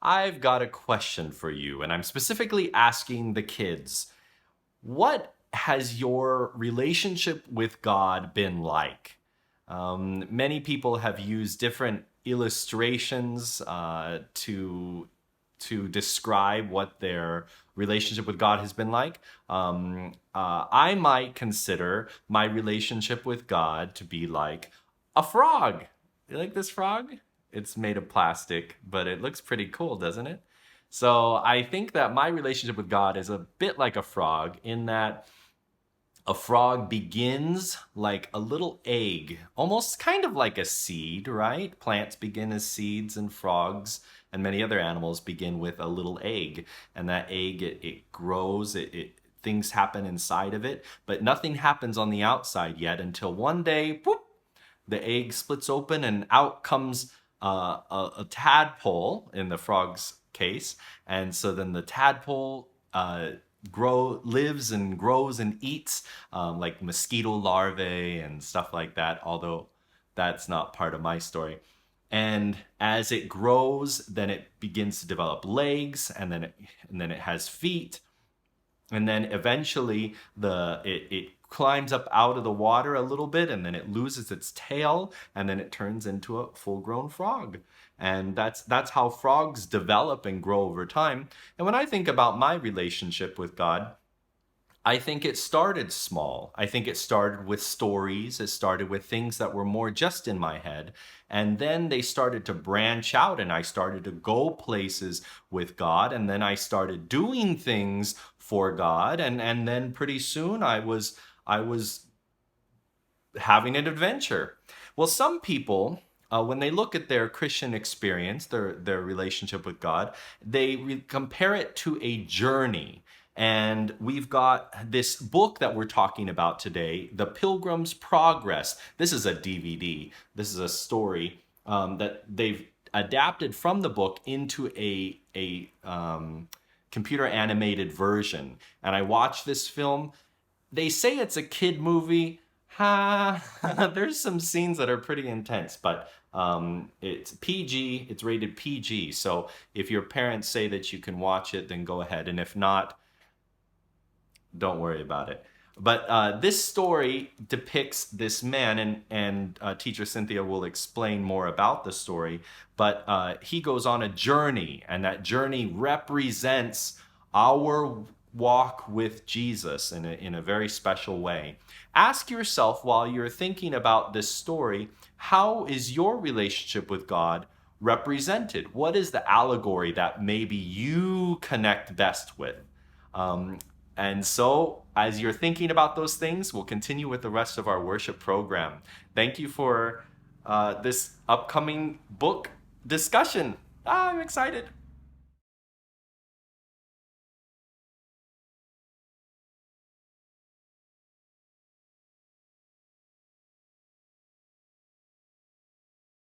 I've got a question for you, and I'm specifically asking the kids, what has your relationship with God been like? Many people have used different illustrations to describe what their relationship with God has been like. I might consider my relationship with God to be like a frog. You like this frog? It's made of plastic, but it looks pretty cool, doesn't it? So I think that my relationship with God is a bit like a frog in that a frog begins like a little egg, almost kind of like a seed, right? Plants begin as seeds, and frogs and many other animals begin with a little egg. And that egg, it grows, things happen inside of it, but nothing happens on the outside yet until one day, whoop, the egg splits open and out comes a tadpole in the frog's case. And so then the tadpole lives and grows and eats like mosquito larvae and stuff like that, although that's not part of my story. And as it grows, then it begins to develop legs, and then it has feet, and then eventually it climbs up out of the water a little bit, and then it loses its tail, and then it turns into a full-grown frog. And that's how frogs develop and grow over time. And when I think about my relationship with God, I think it started small. I think it started with stories. It started with things that were more just in my head. And then they started to branch out, and I started to go places with God. And then I started doing things for God. And then pretty soon I was having an adventure. Well, some people, when they look at their Christian experience, their relationship with God, they compare it to a journey. And we've got this book that we're talking about today, The Pilgrim's Progress. This is a DVD. This is a story that they've adapted from the book into a computer animated version. And I watched this film. They say it's a kid movie. There's some scenes that are pretty intense, but it's PG. It's rated PG. So if your parents say that you can watch it, then go ahead. And if not, don't worry about it. But this story depicts this man, and teacher Cynthia will explain more about the story. But he goes on a journey, and that journey represents our walk with Jesus in a very special way. Ask yourself while you're thinking about this story, how is your relationship with God represented? What is the allegory that maybe you connect best with? And so, as you're thinking about those things, we'll continue with the rest of our worship program. Thank you for this upcoming book discussion. I'm excited.